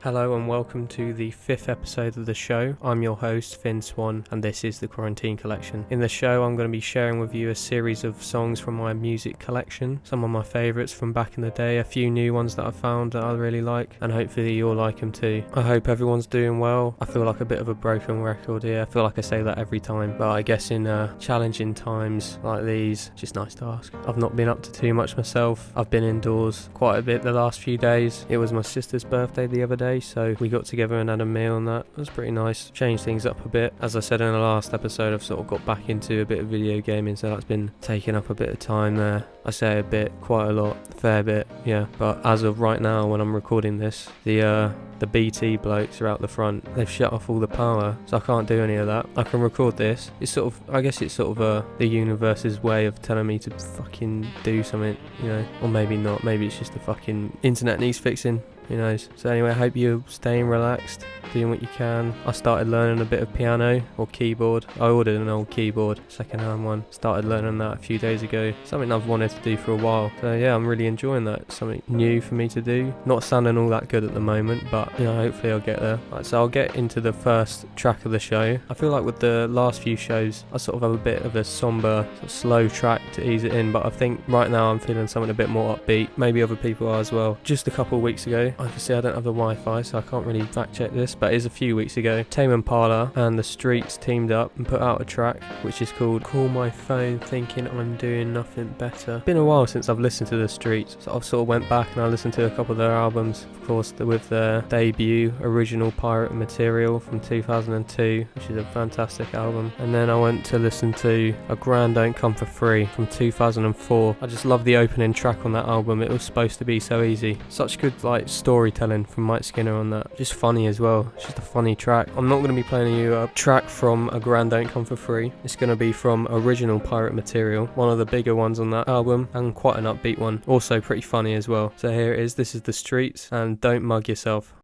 Hello and welcome to the 5th episode of the show. I'm your host, Finn Swan, and this is the Quarantine Collection. In the show, I'm going to be sharing with you a series of songs from my music collection, some of my favourites from back in the day, a few new ones that I found that I really like, and hopefully you'll like them too. I hope everyone's doing well. I feel like a bit of a broken record here. I feel like I say that every time, but I guess in challenging times like these, it's just nice to ask. I've not been up to too much myself. I've been indoors quite a bit the last few days. It was my sister's birthday the other day, so we got together and had a meal, and that was pretty nice. Changed things up a bit. As I said in the last episode, I've sort of got back into a bit of video gaming, so that's been taking up a bit of time there. I say a bit, quite a lot, a fair bit, yeah. But as of right now, when I'm recording this, the BT blokes are out the front. They've shut off all the power, so I can't do any of that. I can record this. It's sort of, I guess it's sort of the universe's way of telling me to fucking do something, you know. Or maybe not. Maybe it's just the fucking internet needs fixing. Who knows? So anyway, I hope you're staying relaxed, doing what you can. I started learning a bit of piano or keyboard. I ordered an old keyboard, second-hand one. Started learning that a few days ago. Something I've wanted to do for a while. So yeah, I'm really enjoying that. Something new for me to do. Not sounding all that good at the moment, but you know, hopefully I'll get there. Right, so I'll get into the first track of the show. I feel like with the last few shows, I sort of have a bit of a somber, sort of slow track to ease it in, but I think right now I'm feeling something a bit more upbeat. Maybe other people are as well. Just a couple of weeks ago, obviously I don't have the Wi-Fi, so I can't really fact check this, but it is a few weeks ago. Tame Impala and The Streets teamed up and put out a track which is called Call My Phone Thinking I'm Doing Nothing Better. Been a while since I've listened to The Streets, so I've sort of went back and I listened to a couple of their albums, of course with their debut Original Pirate Material from 2002, which is a fantastic album, and then I went to listen to A Grand Don't Come For Free from 2004. I just love the opening track on that album. It was supposed to be so easy. Such good like storytelling from Mike Skinner on that. Just funny as well. It's just a funny track. I'm not going to be playing you a track from A Grand Don't Come For Free. It's going to be from Original Pirate Material, one of the bigger ones on that album, and quite an upbeat one. Also pretty funny as well. So here it is. This is The Streets and Don't Mug Yourself.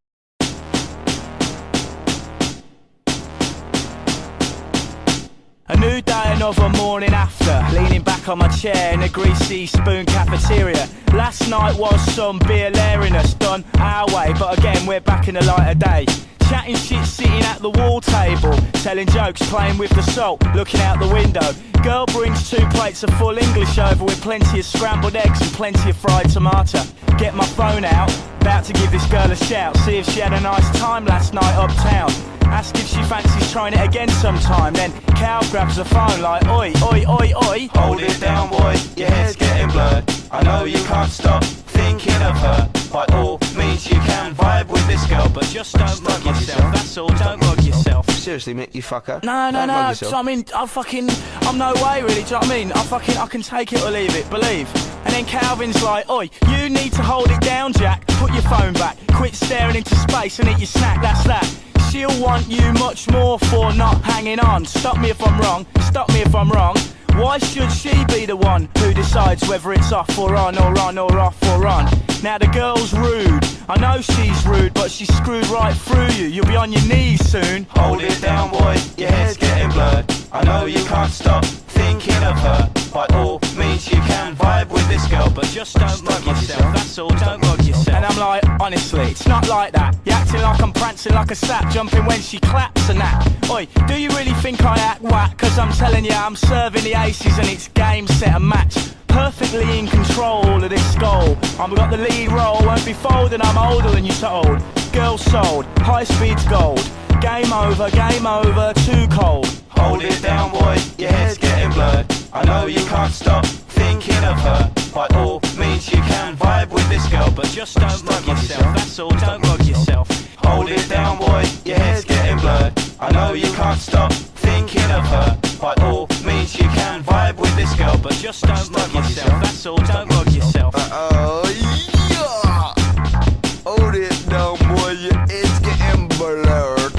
A new day, another morning after, leaning back on my chair in a greasy spoon cafeteria. Last night was some beer lariness done our way, but again we're back in the light of day. Chatting shit, sitting at the wall table, telling jokes, playing with the salt, looking out the window. Girl brings 2 plates of full English over with plenty of scrambled eggs and plenty of fried tomato. Get my phone out, about to give this girl a shout, see if she had a nice time last night uptown. Ask if she fancies trying it again sometime. Then Cal grabs the phone like, oi, oi, oi, oi. Hold it down, boy, your head's getting blurred. I know you can't stop thinking of her. By all means you can vibe with this girl, but just don't mug yourself, that's all, don't mug yourself. Seriously, mate, you fucker. No, so I mean, I'm no way really, do you know what I mean? I can take it or leave it, believe. And then Calvin's like, oi, you need to hold it down, Jack. Put your phone back, quit staring into space and eat your snack, that's that. She'll want you much more for not hanging on. Stop me if I'm wrong, stop me if I'm wrong. Why should she be the one who decides whether it's off or on or on or off or on? Now the girl's rude, I know she's rude, but she's screwed right through you. You'll be on your knees soon. Hold it down, boy, your head's getting blurred. I know you can't stop thinking of her. By all means you can vibe with this girl, but just don't mug yourself, that's all, don't mug yourself. And I'm like, honestly, it's not like that. You're acting like I'm prancing like a sap, jumping when she claps and that. Oi, do you really think I act whack? Cause I'm telling you, I'm serving the aces and it's game, set and match. Perfectly in control of this goal. I've got the lead role, won't be folding, I'm older than you told. Girl sold, high speed's gold. Game over, too cold. Hold it down, boy, your head's getting blurred. I know you can't stop thinking of her. By all means you can vibe with this girl, but just don't mug yourself, that's all, don't mug yourself. Hold it down, boy, your head's getting blurred. I know you can't stop thinking of her. By all means you can vibe with this girl, but just don't mug yourself, that's all, don't mug yourself. Yeah. Hold it down, boy, your head's getting blurred.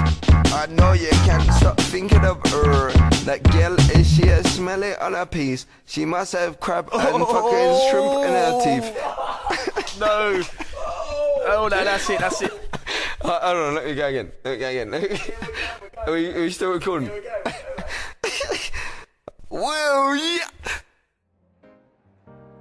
I know you can't stop thinking of her. That girl, is she a smelly on her piece? She must have crab and fucking shrimp in her teeth. No. Oh no, that's it. Hold on, let me go again. Are we still recording? Well, yeah.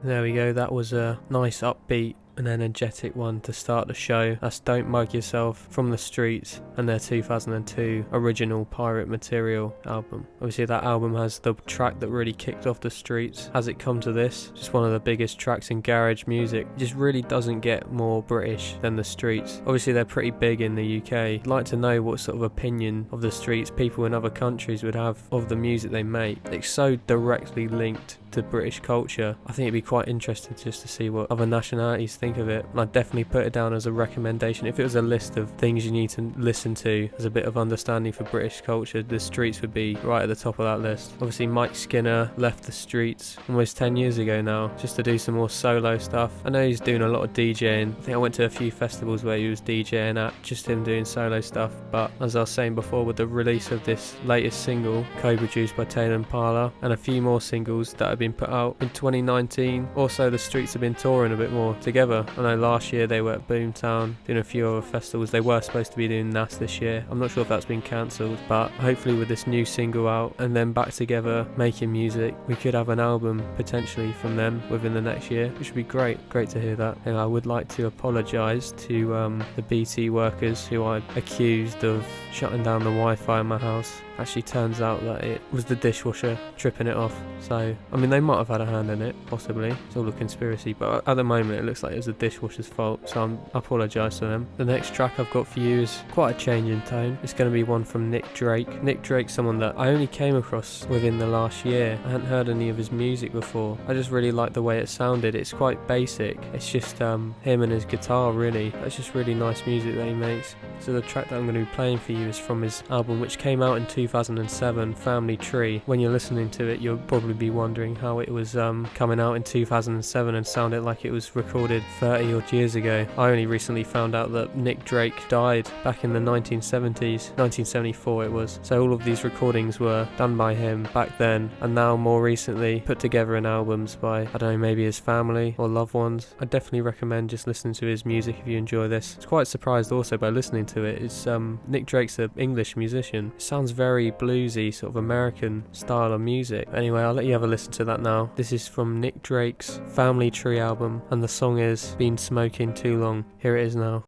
There we go, that was a nice upbeat an energetic one to start the show. That's Don't Mug Yourself from The Streets and their 2002 original Pirate Material album. Obviously that album has the track that really kicked off The Streets. Has It Come to This? Just one of the biggest tracks in garage music. It just really doesn't get more British than The Streets. Obviously they're pretty big in the UK. I'd like to know what sort of opinion of The Streets people in other countries would have of the music they make. It's so directly linked to British culture. I think it'd be quite interesting just to see what other nationalities think of it, and I'd definitely put it down as a recommendation. If it was a list of things you need to listen to as a bit of understanding for British culture, The Streets would be right at the top of that list. Obviously Mike Skinner left The Streets almost 10 years ago now, just to do some more solo stuff. I know he's doing a lot of DJing. I think I went to a few festivals where he was DJing at, just him doing solo stuff, but as I was saying before, with the release of this latest single, co-produced by Tame Impala, and a few more singles that have been put out in 2019. Also, The Streets have been touring a bit more together. I know last year they were at Boomtown doing a few other festivals. They were supposed to be doing NAS this year. I'm not sure if that's been cancelled, but hopefully with this new single out and then back together making music, we could have an album potentially from them within the next year, which would be great to hear that. And I would like to apologise to the BT workers who I accused of shutting down the Wi-Fi in my house. Actually turns out that it was the dishwasher tripping it off. So, I mean, they might have had a hand in it, possibly. It's all a conspiracy, but at the moment it looks like it was the dishwasher's fault, so I apologise to them. The next track I've got for you is quite a change in tone. It's going to be one from Nick Drake. Nick Drake's someone that I only came across within the last year. I hadn't heard any of his music before. I just really like the way it sounded. It's quite basic. It's just him and his guitar, really. That's just really nice music that he makes. So the track that I'm going to be playing for you is from his album, which came out in 2007, Family Tree. When you're listening to it, you'll probably be wondering how it was coming out in 2007 and sounded like it was recorded 30 odd years ago. I only recently found out that Nick Drake died back in the 1970s, 1974 it was. So all of these recordings were done by him back then, and now more recently put together in albums by, I don't know, maybe his family or loved ones. I definitely recommend just listening to his music if you enjoy this. I was quite surprised also by listening to it. It's Nick Drake's an English musician. It sounds very bluesy, sort of American style of music. Anyway, I'll let you have a listen to that now. This is from Nick Drake's Family Tree album, and the song is Been Smoking Too Long. Here it is now.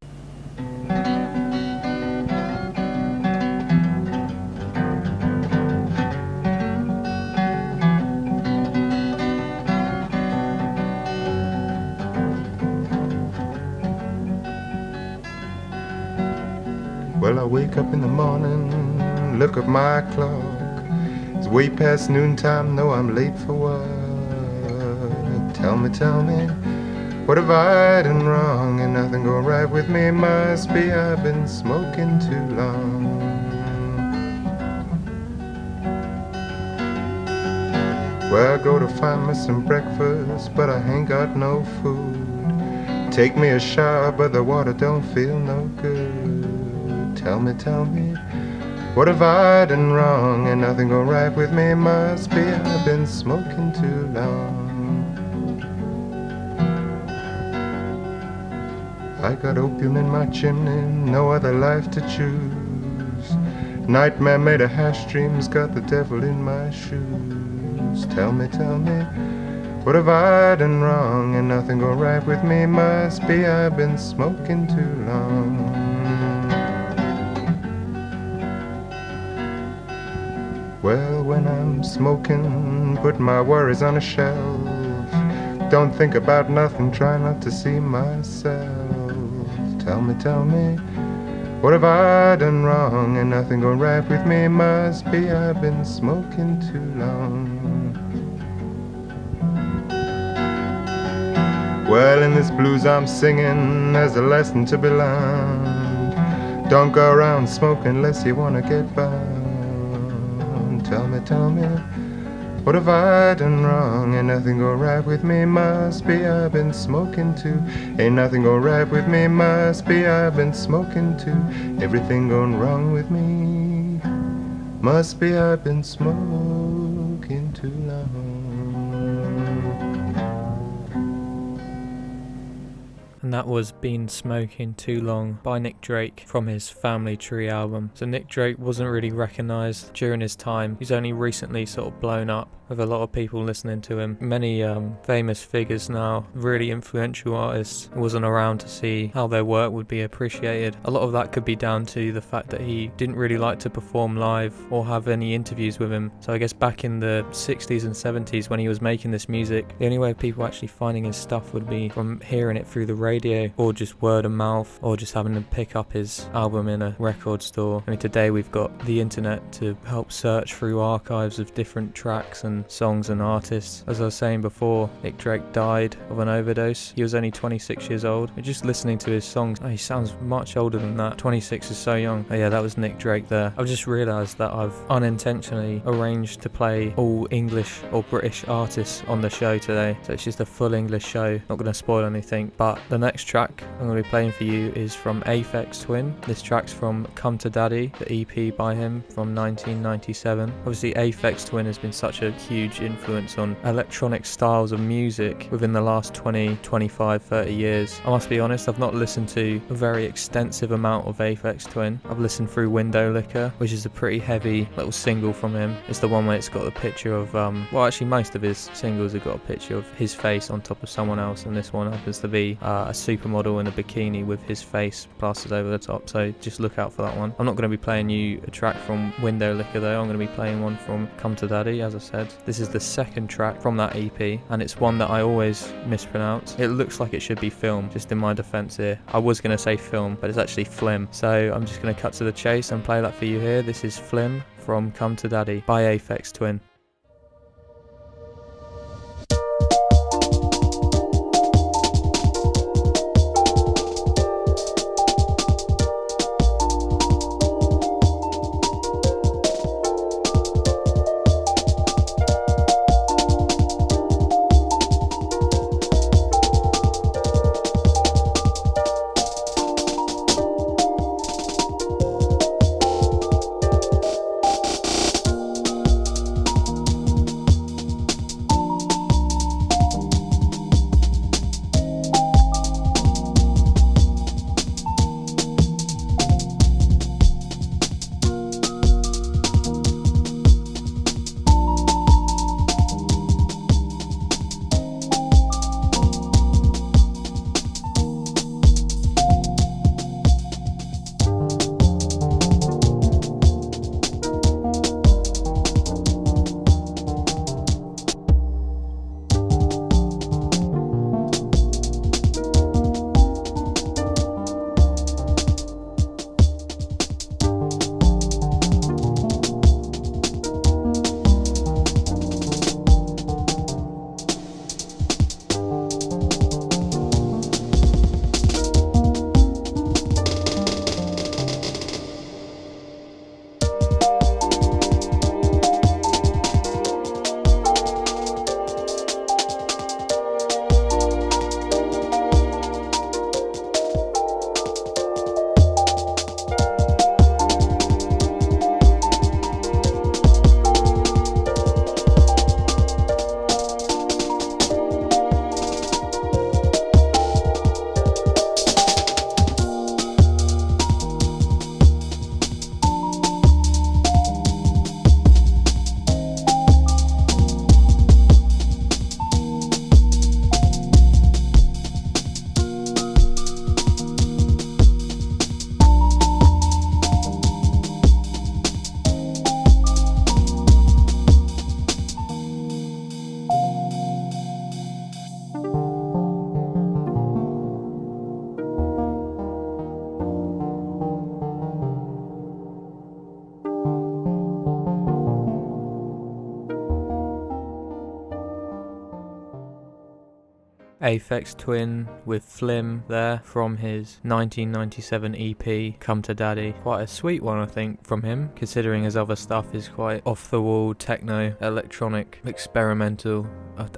Well, I wake up in the morning, look at my clock. It's way past noontime, know I'm late for work. Tell me, what have I done wrong? And nothing go right with me, must be I've been smoking too long. Well, I go to find me some breakfast, but I ain't got no food. Take me a shower, but the water don't feel no good. Tell me, what have I done wrong? And nothing go right with me, must be I've been smoking too long. I got opium in my chimney, no other life to choose. Nightmare made of hash dreams, got the devil in my shoes. Tell me, what have I done wrong? And nothing go right with me, must be I've been smoking too long. Well, when I'm smoking, put my worries on a shelf. Don't think about nothing, try not to see myself. Tell me, what have I done wrong? And nothing go right with me, must be I've been smoking too long. Well, in this blues I'm singing, there's a lesson to be learned. Don't go around smoking unless you wanna get burned. Tell me, what have I done wrong? Ain't nothing go right with me, must be I've been smoking too. Ain't nothing go right with me, must be I've been smoking too. Everything going wrong with me, must be I've been smoking too long. And that was Been Smoking Too Long by Nick Drake from his Family Tree album. So Nick Drake wasn't really recognised during his time. He's only recently sort of blown up with a lot of people listening to him. Many famous figures now, really influential artists, wasn't around to see how their work would be appreciated. A lot of that could be down to the fact that he didn't really like to perform live or have any interviews with him. So I guess back in the 60s and 70s when he was making this music, the only way of people actually finding his stuff would be from hearing it through the radio, or just word of mouth, or just having to pick up his album in a record store. I mean, today we've got the internet to help search through archives of different tracks and songs and artists. As I was saying before, Nick Drake died of an overdose. He was only 26 years old. But just listening to his songs, he sounds much older than that. 26 is so young. Oh yeah, that was Nick Drake there. I've just realised that I've unintentionally arranged to play all English or British artists on the show today, so it's just a full English show. Not going to spoil anything, but the next track I'm going to be playing for you is from Aphex Twin. This track's from Come to Daddy, the EP by him from 1997. Obviously Aphex Twin has been such a huge influence on electronic styles of music within the last 20, 25, 30 years. I must be honest, I've not listened to a very extensive amount of Aphex Twin. I've listened through Window Liquor, which is a pretty heavy little single from him. It's the one where it's got the picture of, well actually most of his singles have got a picture of his face on top of someone else, and this one happens to be a supermodel in a bikini with his face plastered over the top, so just look out for that one. I'm not going to be playing you a track from Window Liquor though, I'm going to be playing one from Come to Daddy, as I said. This is the second track from that EP, and it's one that I always mispronounce. It looks like it should be Film, just in my defence here. I was going to say Film, but it's actually Flim, so I'm just going to cut to the chase and play that for you here. This is Flim from Come to Daddy by Aphex Twin. Aphex Twin with Flim there from his 1997 EP Come to Daddy. Quite a sweet one I think from him, considering his other stuff is quite off the wall, techno, electronic, experimental.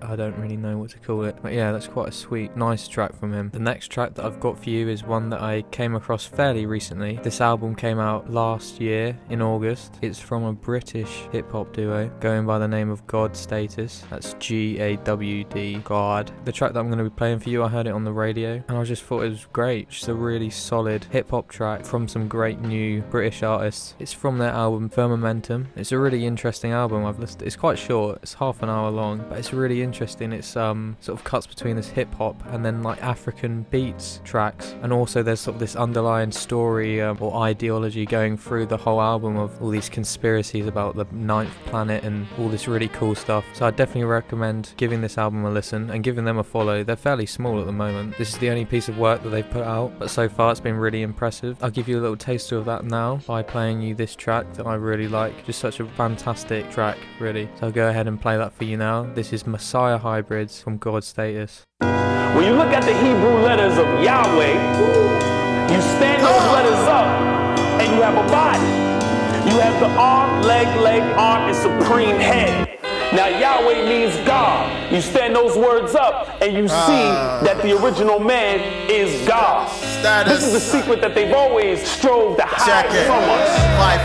I don't really know what to call it, but yeah, that's quite a sweet, nice track from him. The next track that I've got for you is one that I came across fairly recently. This album came out last year in August. It's from a British hip-hop duo going by the name of God Status. That's G-A-W-D, God. The track that I'm going I'm going to be playing for you. I heard it on the radio and I just thought it was great. Just a really solid hip-hop track from some great new British artists. It's from their album Firmamentum. It's a really interesting album. I've listened. It's quite short. It's half an hour long, but it's really interesting. It's sort of cuts between this hip-hop and then like African beats tracks, and also there's sort of this underlying story or ideology going through the whole album of all these conspiracies about the ninth planet and all this really cool stuff. So I definitely recommend giving this album a listen and giving them a follow. They're fairly small at the moment. This is the only piece of work that they've put out, but so far it's been really impressive. I'll give you a little taster of that now by playing you this track that I really like. Just such a fantastic track, really. So I'll go ahead and play that for you now. This is Messiah Hybrids from God Status. When you look at the Hebrew letters of Yahweh, you stand those letters up and you have a body. You have the arm, leg, arm, and supreme head. Now Yahweh means God. You stand those words up and you see that the original man is God. This is the secret that they've always strove to hide from us.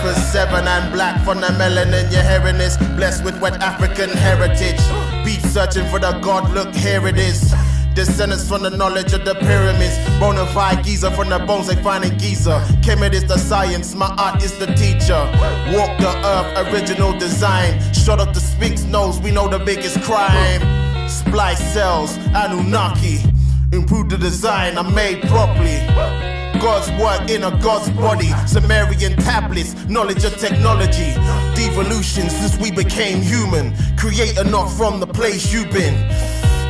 5'7" and black from the melanin. You're hearing this, blessed with wet African heritage. Beat searching for the God, look, here it is. Descendants from the knowledge of the pyramids. Bonafide Giza from the bones they find in Giza. Kemet is the science, my art is the teacher. Walk the earth, original design. Shut up the Sphinx nose, we know the biggest crime. Splice cells, Anunnaki. Improve the design, I'm made properly. God's work in a God's body. Sumerian tablets, knowledge of technology. Devolution since we became human. Creator not from the place you've been.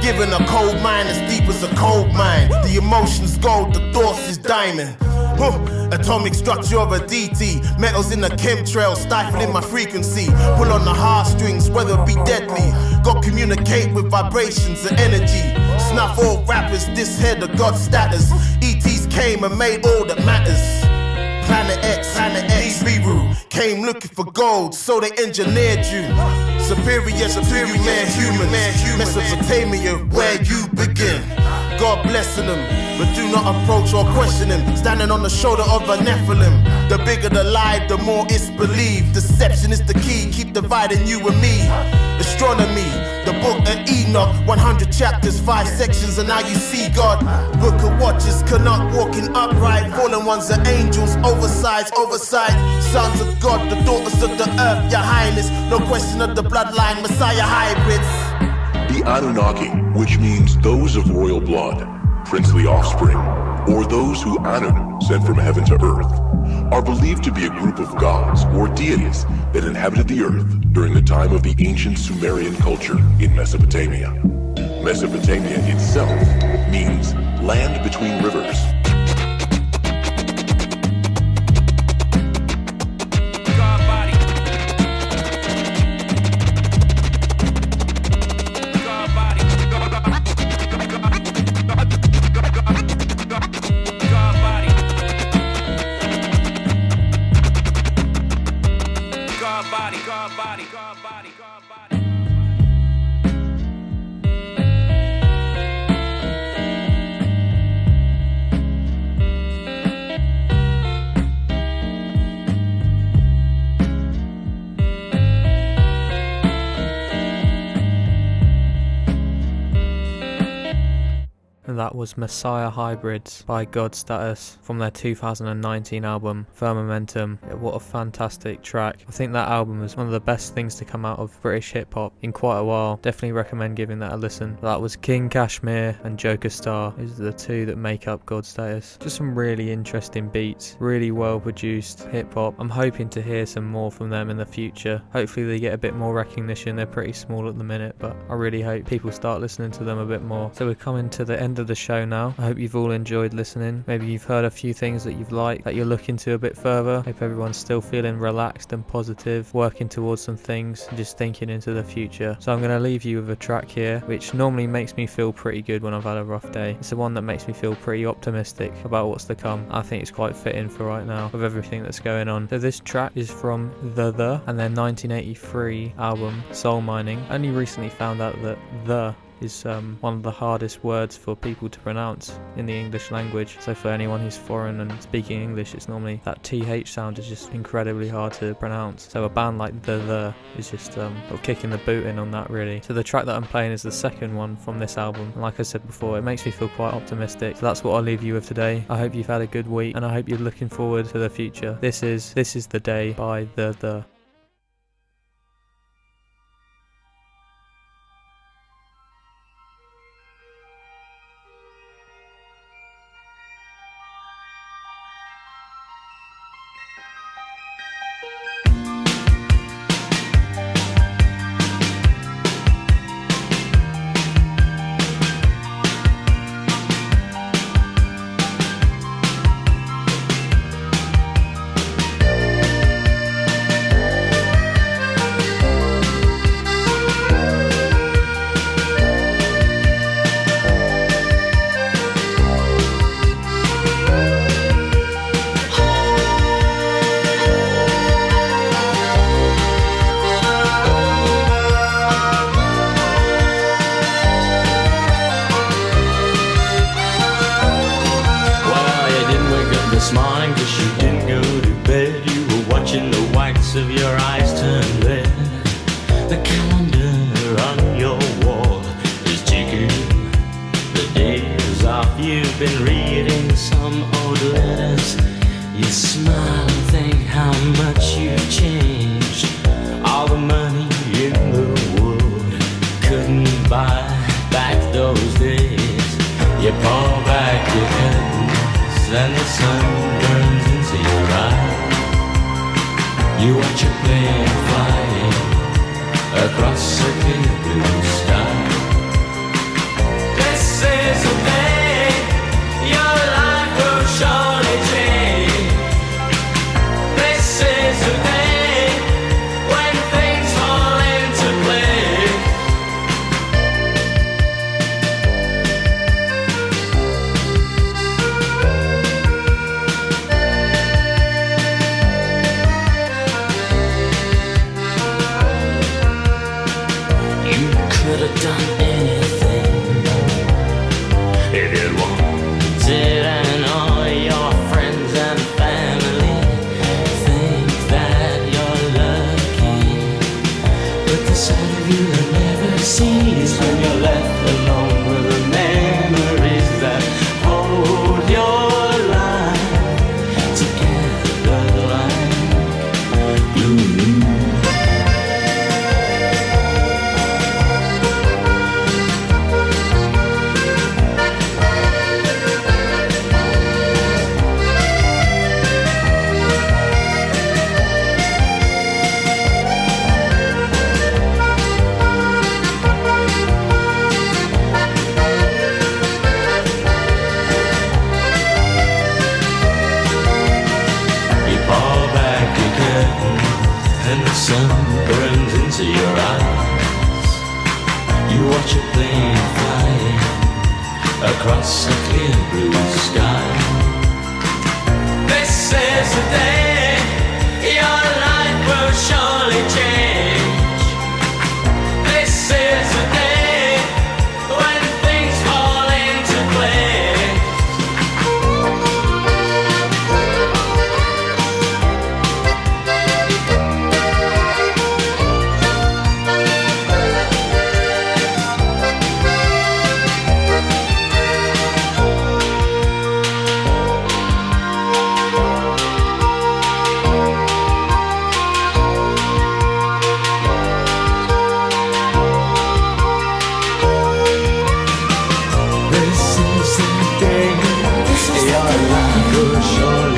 Given a cold mind as deep as a cold mine. The emotions gold, the thoughts is diamond. Atomic structure of a DT. Metals in the chemtrail, stifling my frequency. Pull on the heartstrings, whether it be deadly. God communicate with vibrations and energy. Snuff all rappers, this head of God status. ETs came and made all that matters. Planet X, Nibiru came looking for gold, so they engineered you. Superior, human. Mesopotamia, where you begin. God blessing them, but do not approach or question him. Standing on the shoulder of a Nephilim. The bigger the lie, the more it's believed. Deception is the key, keep dividing you and me. Astronomy, the book of Enoch, 100 chapters, 5 sections, and now you see God. Book of watches, cannot walking upright. Fallen ones are angels, oversight. Sons of God, the daughters of the earth, your highness. No question of the bloodline, Messiah hybrids. The Anunnaki, which means those of royal blood, princely offspring, or those who Anu sent from heaven to earth, are believed to be a group of gods or deities that inhabited the earth during the time of the ancient Sumerian culture in Mesopotamia. Mesopotamia itself means land between rivers. That was Messiah Hybrids by God Status from their 2019 album Firmamentum. What a fantastic track. I think that album was one of the best things to come out of British hip hop in quite a while. Definitely recommend giving that a listen. That was King Kashmir and Joker Star. These are the two that make up God Status. Just some really interesting beats, really well produced hip hop. I'm hoping to hear some more from them in the future. Hopefully they get a bit more recognition. They're pretty small at the minute, but I really hope people start listening to them a bit more. So we're coming to the end of the show now. I hope you've all enjoyed listening. Maybe you've heard a few things that you've liked that you're looking to a bit further. Hope everyone's still feeling relaxed and positive, working towards some things and just thinking into the future. So I'm going to leave you with a track here which normally makes me feel pretty good when I've had a rough day. It's the one that makes me feel pretty optimistic about what's to come. I think it's quite fitting for right now with everything that's going on. So this track is from The and their 1983 album Soul Mining. I only recently found out that The is one of the hardest words for people to pronounce in the English language. So for anyone who's foreign and speaking English, it's normally that TH sound is just incredibly hard to pronounce. So a band like The is just sort of kicking the boot in on that, really. So the track that I'm playing is the second one from this album, and like I said before, it makes me feel quite optimistic. So that's what I'll leave you with today. I hope you've had a good week, and I hope you're looking forward to the future. This is The Day by The. This morning, 'cause you didn't go to bed. You were watching the whites of your eyes turn red. The calendar on your wall is ticking. The days off, you've been reading some old letters. You smile and think how much you've changed. All the money in the world couldn't buy back those days. You pull back your curtains and the sun burns into your eyes. You watch a plane flying across a clear blue sky. This is the day your life will surely change. This is the day when things fall into place. Could have done anything if you wanted, and all your friends and family think that you're lucky. But the side of you that never sees when you're left alone with the memories that hold your life together like glue. And the sun burns into your eyes. You watch a plane flying across a clear blue sky. This is the day your life will surely change. This is the day when things fall into place. This is the day your life will surely